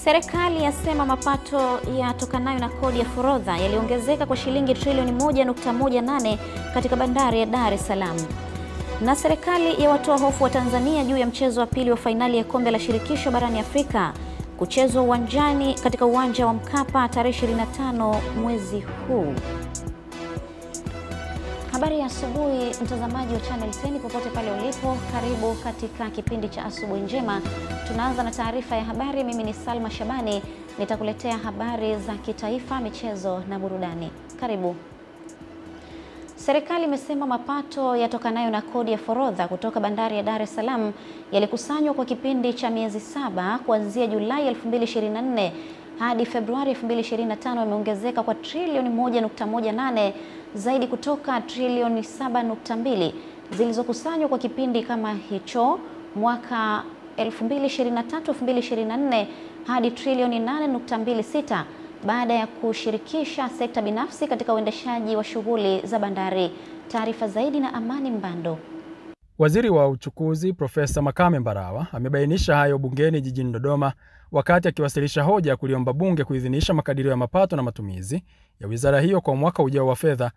Serikali yasema mapato yatokanayo na kodi ya forodha yaliongezeka kwa shilingi trilioni 1.18 katika bandari ya Dar es Salaam. Na serikali yawatoa hofu wa Tanzania juu ya mchezo wa pili wa fainali ya kombe la shirikisho barani Afrika kuchezwa uwanjani katika uwanja wa Mkapa tarehe 25 mwezi huu. Habari ya asubuhi mtazamaji wa Channel 10 popote pale ulipo, karibu katika kipindi cha asubuhi njema. Tunaanza na taarifa ya habari. Mimi ni Salma Shabani, nitakuletea habari za kitaifa, michezo na burudani. Karibu. Serikali imesema mapato yatokanayo na kodi ya forodha kutoka bandari ya Dar es Salaam yalikusanywa kwa kipindi cha miezi 7 kuanzia Julai 2024 hadi Februari 2025 yameongezeka kwa trilioni 1.18 zaidi kutoka trilioni 7.2 zilizokusanywa kwa kipindi kama hicho mwaka 2023-2024 hadi trilioni 8.26 baada ya kushirikisha sekta binafsi katika uendeshaji wa shughuli za bandari. Taarifa zaidi na Amani Mbando. Waziri wa Uchukuzi Profesa Makame Mbarawa amebainisha hayo bungeni jijini Dodoma wakati akiwasilisha hoja ya kuliomba bunge kuidhinisha makadirio ya mapato na matumizi ya wizara hiyo kwa mwaka ujao wa fedha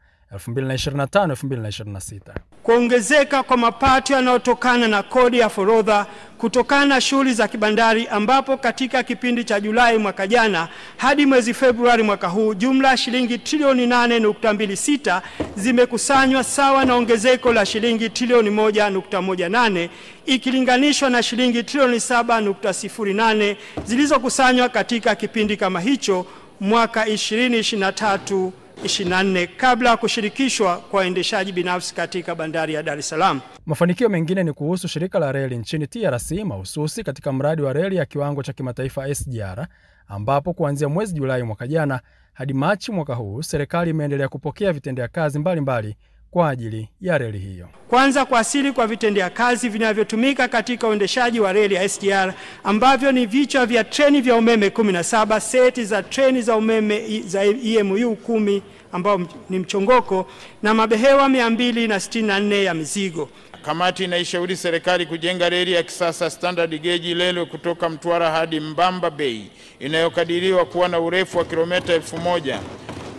2025-2026. Kuongezeka kwa mapato yanayotokana na kodi ya forodha kutokana na shughuli za kibandari, ambapo katika kipindi cha Julai mwaka jana hadi mwezi Februari mwaka huu jumla shilingi trilioni 8.26 zimekusanywa, sawa na ongezeko la shilingi trilioni 1.18 ikilinganishwa na shilingi trilioni 7.08 zilizokusanywa katika kipindi kama hicho mwaka 2023-24 kabla ya kushirikishwa kwa endeshaji binafsi katika bandari ya Dar es Salaam. Mafanikio mengine ni kuhusu shirika la reli nchini TRC mahususi katika mradi wa reli ya kiwango cha kimataifa SGR, ambapo kuanzia mwezi Julai mwaka jana hadi Machi mwaka huu serikali imeendelea kupokea vitendea kazi mbalimbali kwa ajili ya reli hiyo. Kwanza, kuasili kwa vitendea kazi vinavyotumika katika uendeshaji wa reli ya SGR ambavyo ni vichwa vya treni vya umeme 17, seti za treni za umeme za EMU 10 ambao ni mchongoko na mabehewa 264 ya mizigo. Kamati inaishauri serikali kujenga reli ya kisasa standard gauge lelo kutoka Mtwara hadi Mbamba Bay inayokadiriwa kuwa na urefu wa kilomita 1000.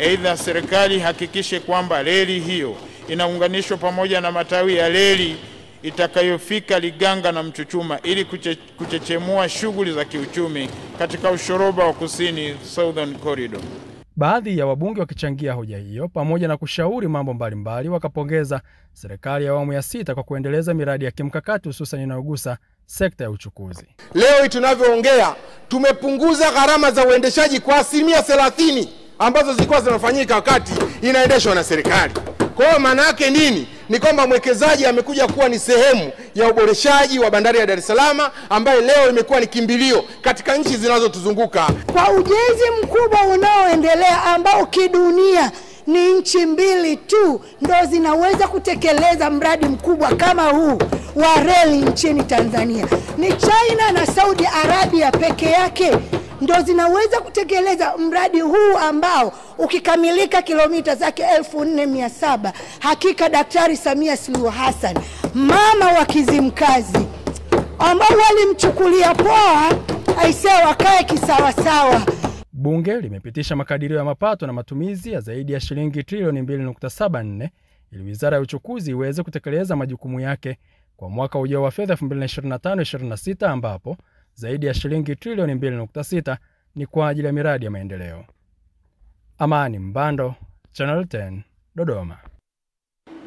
Aidha, serikali hakikishe kwamba reli hiyo inaunganishwa pamoja na matawi ya reli itakayofika Liganga na Mchuchuma ili kuchechemua shughuli za kiuchumi katika ushoroba wa kusini Southern Corridor. Baadhi ya wabunge wakichangia hoja hiyo pamoja na kushauri mambo mbalimbali wakapongeza serikali ya awamu ya 6 kwa kuendeleza miradi ya kimkakati hususan inayogusa sekta ya uchukuzi. Leo tunavyoongea tumepunguza gharama za uendeshaji kwa 30% ambazo zilikuwa zinafanyika wakati inaendeshwa na serikali. Kwa hiyo maana yake nini? Ni kwamba mwekezaji amekuja kuwa ni sehemu ya uboreshaji wa bandari ya Dar es Salaam ambayo leo imekuwa ni kimbilio katika nchi zinazotuzunguka. Kwa ujenzi mkubwa unaoendelea ambao kidunia ni nchi 2 tu ndo zinaweza kutekeleza mradi mkubwa kama huu wa reli nchini Tanzania. Ni China na Saudi Arabia peke yake ndo zinaweza kutekeleza mradi huu ambao ukikamilika kilomita zake 1400. Hakika Daktari Samia Suluhu Hassan, mama wa Kizimkazi, ambao walimchukulia poa, aisee wakae kisawasawa. Bunge limepitisha makadirio ya mapato na matumizi ya zaidi ya shilingi trilioni 2.74 ili wizara ya uchukuzi iweze kutekeleza majukumu yake kwa mwaka ujao wa fedha 2025-26 ambapo zaidi ya shilingi trilioni 2.6 ni kwa ajili ya miradi ya maendeleo. Amani Mbando, Channel 10, Dodoma.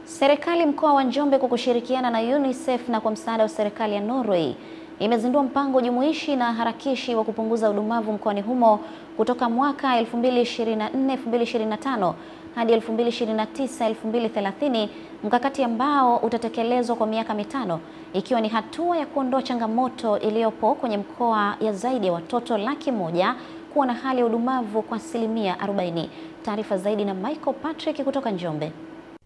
Serikali mkoa wa Njombe kwa kushirikiana na UNICEF na kwa msaada wa serikali ya Norway imezindua mpango jumuishi na harakishi wa kupunguza udumavu mkoani humo kutoka mwaka 2024-2025 hadi 2029-2030, mkakati ambao utatekelezwa kwa miaka 5 ikiwa ni hatua ya kuondoa changamoto iliyopo kwenye mkoa ya zaidi ya watoto 100,000 kuwa na hali ya udumavu kwa 40%. Taarifa zaidi na Michael Patrick kutoka Njombe.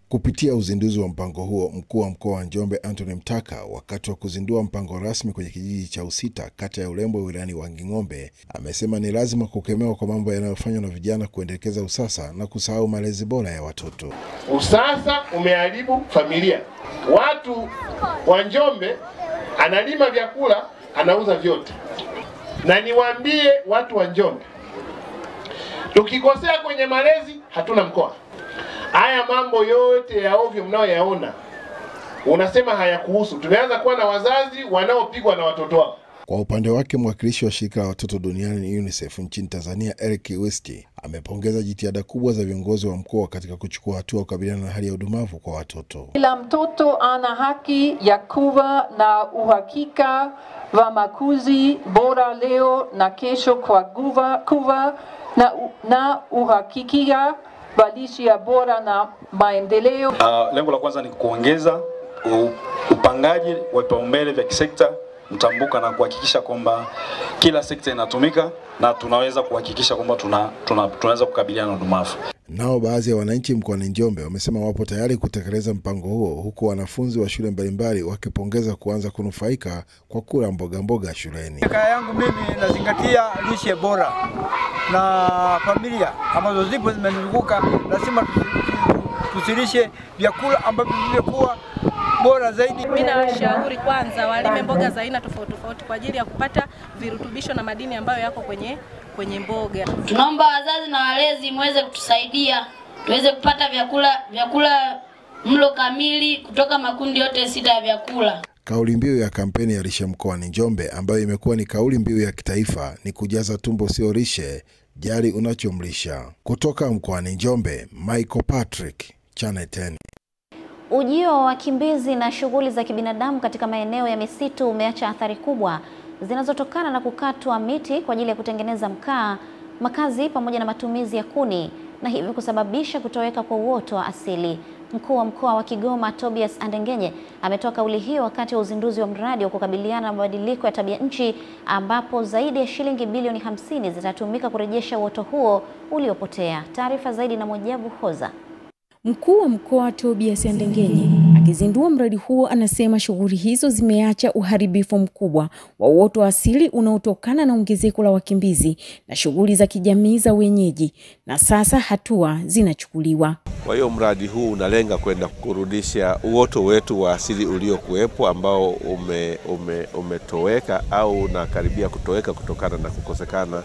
Kupitia uzinduzi wa mpango huo, mkuu wa mkoa wa Njombe Anthony Mtaka, wakati wa kuzindua mpango rasmi kwenye kijiji cha Usita, kata ya Ulembo, wilayani Wanging'ombe, amesema ni lazima kukemewa kwa mambo yanayofanywa na vijana kuendekeza usasa na kusahau malezi bora ya watoto. Usasa umeharibu familia. Watu wa Njombe analima vyakula, anauza vyote. Na niwaambie watu wa Njombe, tukikosea kwenye malezi hatuna mkoa. Haya mambo yote ya ovyo mnayoyaona unasema hayakuhusu. Tumeanza kuwa na wazazi wanaopigwa na watoto wao. Kwa upande wake, mwakilishi wa shirika la watoto duniani UNICEF nchini Tanzania Eric Westi amepongeza jitihada kubwa za viongozi wa mkoa katika kuchukua hatua kukabiliana na hali ya udumavu kwa watoto. Kila mtoto ana haki ya kuwa na uhakika wa makuzi bora leo na kesho kwa kuwa na uhakikia wa lishe bora na maendeleo. Lengo la kwanza ni kuongeza upangaji wa vipaumbele vya kisekta mtambuka na kuhakikisha kwamba kila sekta inatumika na tunaweza kuhakikisha kwamba tunaweza kukabiliana na udumavu. Nao baadhi ya wananchi mkoani Njombe wamesema wapo tayari kutekeleza mpango huo, huku wanafunzi wa shule mbalimbali wakipongeza kuanza kunufaika kwa kula mboga shuleni. Kaya yangu mimi nazingatia lishe bora na familia ambazo zipo zimenizunguka, lazima tusilishe vyakula ambavyo vimekuwa bora zaidi. Mimi nawashauri kwanza walime mboga za aina tofauti tofauti kwa ajili ya kupata virutubisho na madini ambayo yako kwenye mboga. Tunaomba wazazi na walezi muweze kutusaidia tuweze kupata vyakula mlo kamili kutoka makundi yote 6 ya vyakula. Kauli mbiu ya kampeni ya lishe mkoani Njombe, ambayo imekuwa ni kauli mbiu ya kitaifa, ni kujaza tumbo sio lishe, jali unachomlisha. Kutoka mkoani Njombe, Michael Patrick, Channel 10. Ujio wa wakimbizi na shughuli za kibinadamu katika maeneo ya misitu umeacha athari kubwa zinazotokana na kukatwa miti kwa ajili ya kutengeneza mkaa, makazi pamoja na matumizi ya kuni, na hivyo kusababisha kutoweka kwa uoto wa asili. Mkuu wa mkoa wa Kigoma Tobias Andengenye ametoa kauli hiyo wakati wa uzinduzi wa mradi wa kukabiliana na mabadiliko ya tabia nchi, ambapo zaidi ya shilingi bilioni 50 zitatumika kurejesha uoto huo uliopotea. Taarifa zaidi na Mojabu Hoza. Mkuu wa mkoa Tobias Andengenye akizindua mradi huo anasema shughuli hizo zimeacha uharibifu mkubwa wa uoto wa asili unaotokana na ongezeko la wakimbizi na shughuli za kijamii za wenyeji, na sasa hatua zinachukuliwa. Kwa hiyo mradi huu unalenga kwenda kurudisha uoto wetu wa asili uliokuwepo ambao umetoweka au unakaribia kutoweka kutokana na kukosekana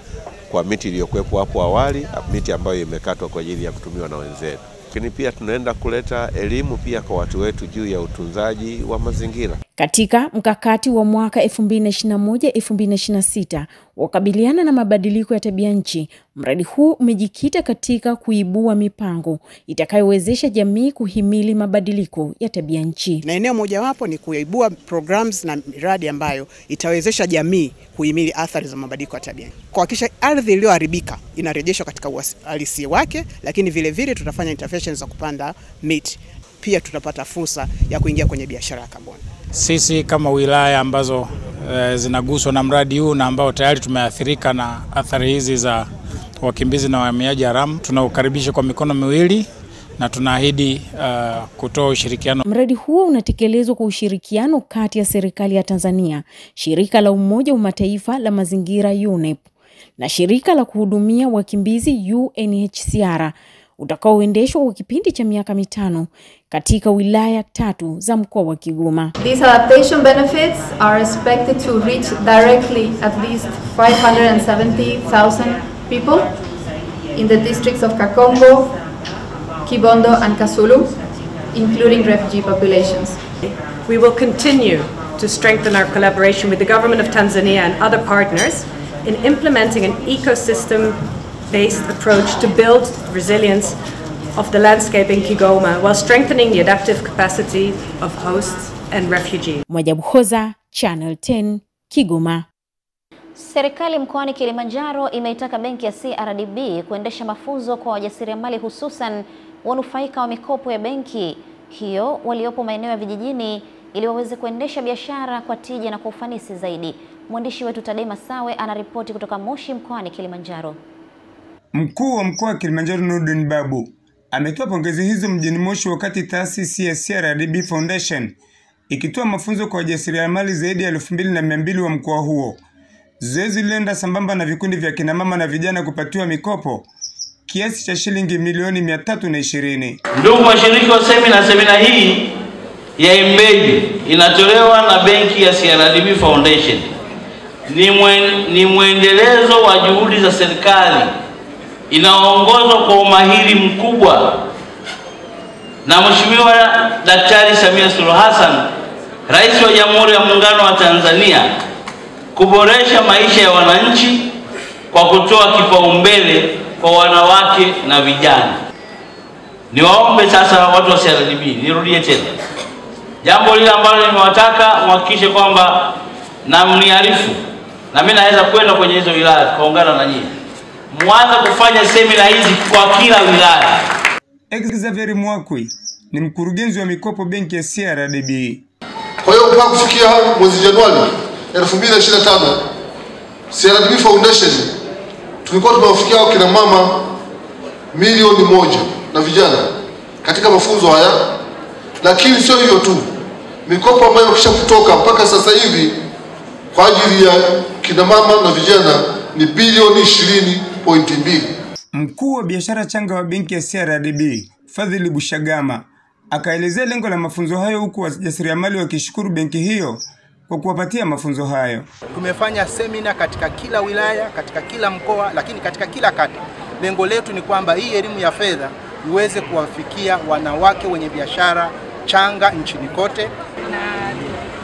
kwa miti iliyokuwepo hapo awali, miti ambayo imekatwa kwa ajili ya kutumiwa na wenzetu. Lakini pia tunaenda kuleta elimu pia kwa watu wetu juu ya utunzaji wa mazingira. Katika mkakati wa mwaka 2021-2026 wakabiliana na mabadiliko ya tabia nchi, mradi huu umejikita katika kuibua mipango itakayowezesha jamii kuhimili mabadiliko ya tabia nchi. Na eneo mojawapo ni kuibua programs na miradi ambayo itawezesha jamii kuhimili athari za mabadiliko ya tabia nchi. Kuhakikisha ardhi iliyoharibika inarejeshwa katika uhalisia wake, lakini vile vile tutafanya interventions za kupanda miti. Pia tutapata fursa ya kuingia kwenye biashara ya kaboni. Sisi kama wilaya ambazo zinaguswa na mradi huu na ambao tayari tumeathirika na athari hizi za wakimbizi na wahamiaji haramu, tunaukaribisha kwa mikono miwili na tunaahidi kutoa ushirikiano. Mradi huo unatekelezwa kwa ushirikiano kati ya serikali ya Tanzania, shirika la Umoja wa Mataifa la mazingira UNEP na shirika la kuhudumia wakimbizi UNHCR, utakaoendeshwa kwa kipindi cha miaka 5 katika wilaya 3 za mkoa wa Kigoma. These adaptation benefits are expected to reach directly at least 570,000 people in the districts of Kakongo, Kibondo and Kasulu, including refugee populations. We will continue to strengthen our collaboration with the government of Tanzania and other partners in implementing an ecosystem-based approach to build resilience of the landscape in Kigoma while strengthening the adaptive capacity of hosts and refugees. Mojabu Hoza, Channel 10, Kigoma. Serikali mkoani Kilimanjaro imeitaka benki ya CRDB kuendesha mafunzo kwa wajasiriamali, hususan wanufaika wa mikopo ya benki hiyo waliopo maeneo ya vijijini, ili waweze kuendesha biashara kwa tija na kwa ufanisi zaidi. Mwandishi wetu Tadei Masawe anaripoti kutoka Moshi mkoani Kilimanjaro. Mkuu wa mkoa wa Kilimanjaro Nurdin Babu ametoa pongezi hizo mjini Moshi wakati taasisi ya CRDB Foundation ikitoa mafunzo kwa wajasiriamali zaidi ya 2200 wa mkoa huo. Zoezi lilienda sambamba na vikundi vya kina mama na vijana kupatiwa mikopo kiasi cha shilingi milioni 320. Ndugu washiriki wa semina hii ya Embedded inatolewa na benki ya CRDB Foundation ni mwendelezo wa juhudi za serikali inayoongozwa kwa umahiri mkubwa na Mheshimiwa Daktari Samia Suluhu Hassan, Rais wa Jamhuri ya Muungano wa Tanzania, kuboresha maisha ya wananchi kwa kutoa kipaumbele kwa wanawake na vijana. Niwaombe sasa watu wa CRDB, nirudie tena jambo lile ambalo nimewataka muhakikishe kwamba na mniarifu, na mimi naweza kwenda kwenye hizo wilaya tukaungana na nyinyi, mwanze kufanya semina hizi kwa kila wilaya. Xavier Mwakwi ni mkurugenzi wa mikopo benki ya CRDB. Kwa hiyo mpaka kufikia mwezi Januari 2025 CRDB Foundation tulikuwa tumewafikia kina mama milioni 1 na vijana katika mafunzo haya, lakini sio hivyo tu, mikopo ambayo kisha kutoka mpaka sasa hivi kwa ajili ya kina mama na vijana ni bilioni 20.2. Mkuu wa biashara changa wa benki ya CRDB, Fadhili Bushagama, akaelezea lengo la mafunzo hayo, huku wajasiriamali wakishukuru benki hiyo kwa kuwapatia mafunzo hayo. Tumefanya semina katika kila wilaya, katika kila mkoa, lakini katika kila kata. Lengo letu ni kwamba hii elimu ya fedha iweze kuwafikia wanawake wenye biashara changa nchini kote. Na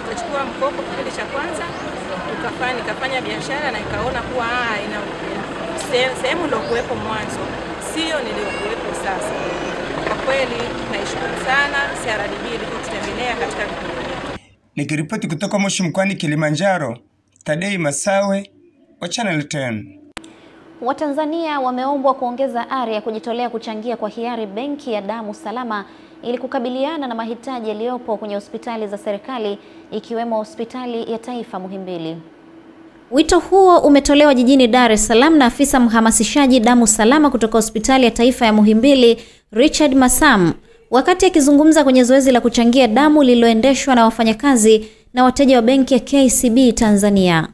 tukachukua mkopo kipindi cha kwanza, nikafanya biashara na nikaona kuwa ina sehemu ndio kuwepo mwanzo, sio niliokuwepo sasa. Kwa kweli naishukuru sana CRDB ilipotutembelea katika vikundi vyetu. Nikiripoti kutoka Moshi mkoani Kilimanjaro, Tadei Masawe wa Channel 10. Watanzania wameombwa kuongeza ari ya kujitolea kuchangia kwa hiari benki ya damu salama ili kukabiliana na mahitaji yaliyopo kwenye hospitali za serikali ikiwemo hospitali ya taifa Muhimbili. Wito huo umetolewa jijini Dar es Salaam na afisa mhamasishaji damu salama kutoka hospitali ya taifa ya Muhimbili, Richard Masam, wakati akizungumza kwenye zoezi la kuchangia damu lililoendeshwa na wafanyakazi na wateja wa benki ya KCB Tanzania.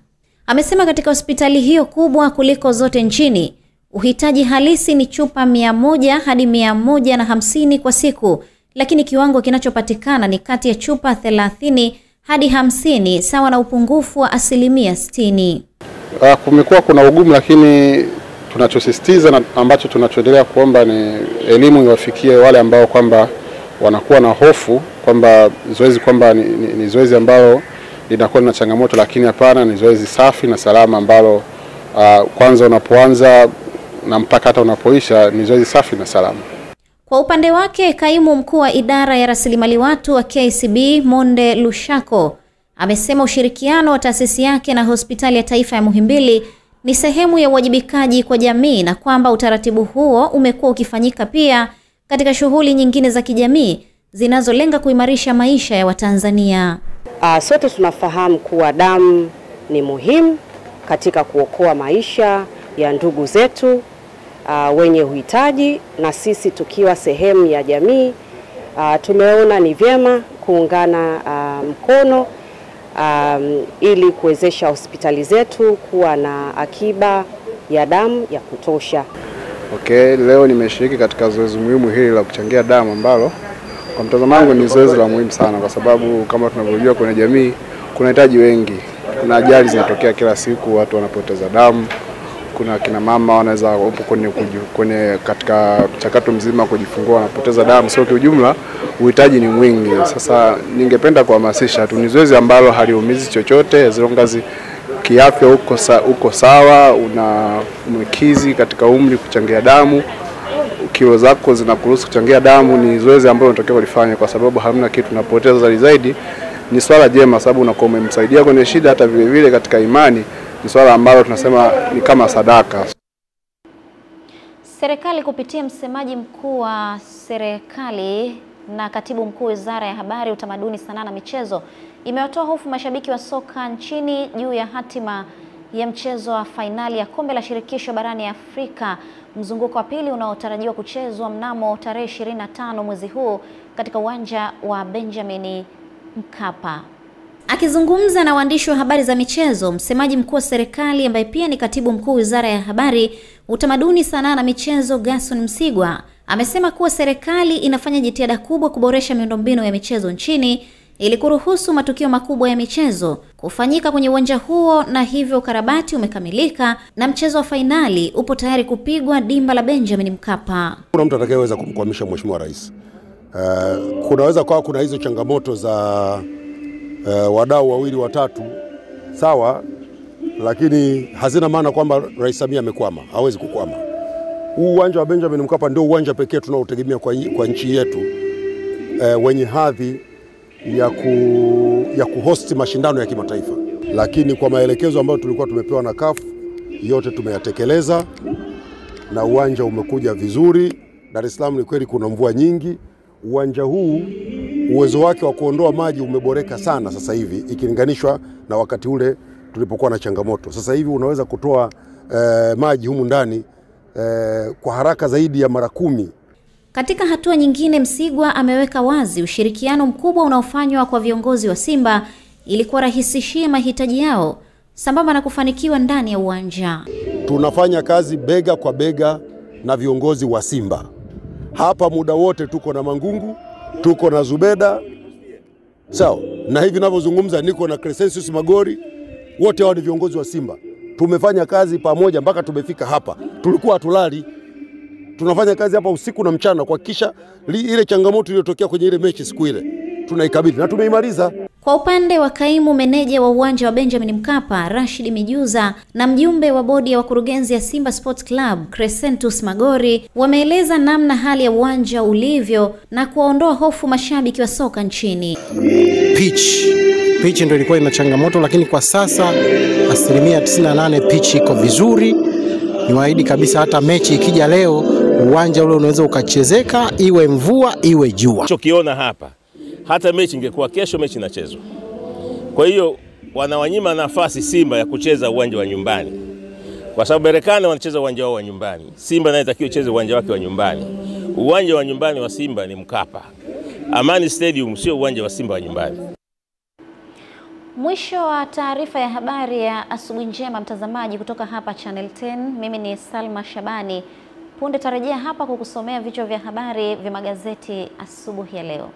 Amesema katika hospitali hiyo kubwa kuliko zote nchini, uhitaji halisi ni chupa 100 hadi 150 kwa siku, lakini kiwango kinachopatikana ni kati ya chupa 30 hadi 50, sawa na upungufu wa 60%. Kumekuwa kuna ugumu, lakini tunachosisitiza na ambacho tunachoendelea kuomba ni elimu iwafikie wale ambao kwamba wanakuwa na hofu kwamba zoezi kwamba ni zoezi ambalo linakuwa na changamoto, lakini hapana, ni zoezi safi na salama ambalo kwanza unapoanza na mpaka hata unapoisha ni zoezi safi na salama. Kwa upande wake, kaimu mkuu wa idara ya rasilimali watu wa KCB Monde Lushako amesema ushirikiano wa taasisi yake na hospitali ya taifa ya Muhimbili ni sehemu ya uwajibikaji kwa jamii na kwamba utaratibu huo umekuwa ukifanyika pia katika shughuli nyingine za kijamii zinazolenga kuimarisha maisha ya Watanzania. Sote tunafahamu kuwa damu ni muhimu katika kuokoa maisha ya ndugu zetu wenye uhitaji, na sisi tukiwa sehemu ya jamii tumeona ni vyema kuungana mkono ili kuwezesha hospitali zetu kuwa na akiba ya damu ya kutosha. Okay, leo nimeshiriki katika zoezi muhimu hili la kuchangia damu ambalo kwa mtazamo wangu ni zoezi la muhimu sana, kwa sababu kama tunavyojua kwenye jamii kuna hitaji wengi. Kuna ajali zinatokea kila siku, watu wanapoteza damu. Kuna kina mama wanaweza wapo kwenye katika mchakato mzima kujifungua wanapoteza damu. So kwa ujumla uhitaji ni mwingi. Sasa ningependa kuhamasisha tu, ni zoezi ambalo haliumizi chochote, as long as kiafya uko sawa, umekizi katika umri kuchangia damu, kilo zako zinakuruhusu kuchangia damu, ni zoezi ambalo unatakiwa kulifanya kwa sababu hamna kitu unapoteza zaidi. Ni swala jema sababu unakuwa umemsaidia kwenye shida, hata vile vile katika imani ni swala ambalo tunasema ni kama sadaka. Serikali kupitia msemaji mkuu wa serikali na katibu mkuu Wizara ya Habari, Utamaduni, Sanaa na Michezo imewatoa hofu mashabiki wa soka nchini juu ya hatima ya mchezo wa fainali ya Kombe la Shirikisho barani Afrika, mzunguko wa pili unaotarajiwa kuchezwa mnamo tarehe 25 mwezi huu katika uwanja wa Benjamin Mkapa. Akizungumza na waandishi wa habari za michezo, msemaji mkuu wa serikali ambaye pia ni katibu mkuu Wizara ya Habari, Utamaduni, Sanaa na Michezo, Gerson Msigwa amesema kuwa serikali inafanya jitihada kubwa kuboresha miundombinu ya michezo nchini ili kuruhusu matukio makubwa ya michezo kufanyika kwenye uwanja huo, na hivyo ukarabati umekamilika na mchezo wa fainali upo tayari kupigwa dimba la Benjamin Mkapa. Kuna mtu atakayeweza kumkwamisha Mheshimiwa Rais. Kunaweza kuwa kuna hizo changamoto za wadau wawili watatu, sawa, lakini hazina maana kwamba Rais Samia amekwama. Hawezi kukwama. Huu uwanja wa Benjamin Mkapa ndio uwanja pekee tunaotegemea kwa nchi yetu wenye hadhi ya kuhost mashindano ya kimataifa. Lakini kwa maelekezo ambayo tulikuwa tumepewa na CAF, yote tumeyatekeleza na uwanja umekuja vizuri. Dar es Salaam ni kweli kuna mvua nyingi. Uwanja huu uwezo wake wa kuondoa maji umeboreka sana sasa hivi ikilinganishwa na wakati ule tulipokuwa na changamoto. Sasa hivi unaweza kutoa maji humu ndani kwa haraka zaidi ya mara 10. Katika hatua nyingine, Msigwa ameweka wazi ushirikiano mkubwa unaofanywa kwa viongozi wa Simba ili kuwarahisishia mahitaji yao sambamba na kufanikiwa ndani ya uwanja. Tunafanya kazi bega kwa bega na viongozi wa Simba. Hapa muda wote tuko na Mangungu, tuko na Zubeda, sawa, na hivi ninavyozungumza niko na Crescensius Magori, wote hao ni viongozi wa Simba. Tumefanya kazi pamoja mpaka tumefika hapa. Tulikuwa hatulali. Tunafanya kazi hapa usiku na mchana kuhakikisha ile changamoto iliyotokea kwenye ile mechi siku ile tunaikabili na tumeimaliza. Kwa upande wa kaimu meneja wa uwanja wa Benjamin Mkapa, Rashid Mijuza, na mjumbe wa bodi ya wakurugenzi ya Simba Sports Club, Crescentus Magori, wameeleza namna hali ya uwanja ulivyo na kuondoa hofu mashabiki wa soka nchini. Pitch ndio ilikuwa ina changamoto, lakini kwa sasa 98% pitch iko vizuri. Niwaahidi kabisa hata mechi ikija leo uwanja ule unaweza ukachezeka, iwe mvua iwe jua. Tukiona hapa hata mechi ingekuwa kesho, mechi inachezwa. Kwa hiyo wanawanyima nafasi Simba ya kucheza uwanja wa nyumbani, kwa sababu Berkane wanacheza uwanja wao wa nyumbani. Simba naye inatakiwa icheze uwanja wake wa nyumbani. Uwanja wa nyumbani wa Simba ni Mkapa. Amani Stadium sio uwanja wa Simba wa nyumbani. Mwisho wa taarifa ya habari ya asubuhi njema, mtazamaji, kutoka hapa Channel 10. Mimi ni Salma Shabani. Punde tarejea hapa kukusomea vichwa vya habari vya magazeti asubuhi ya leo.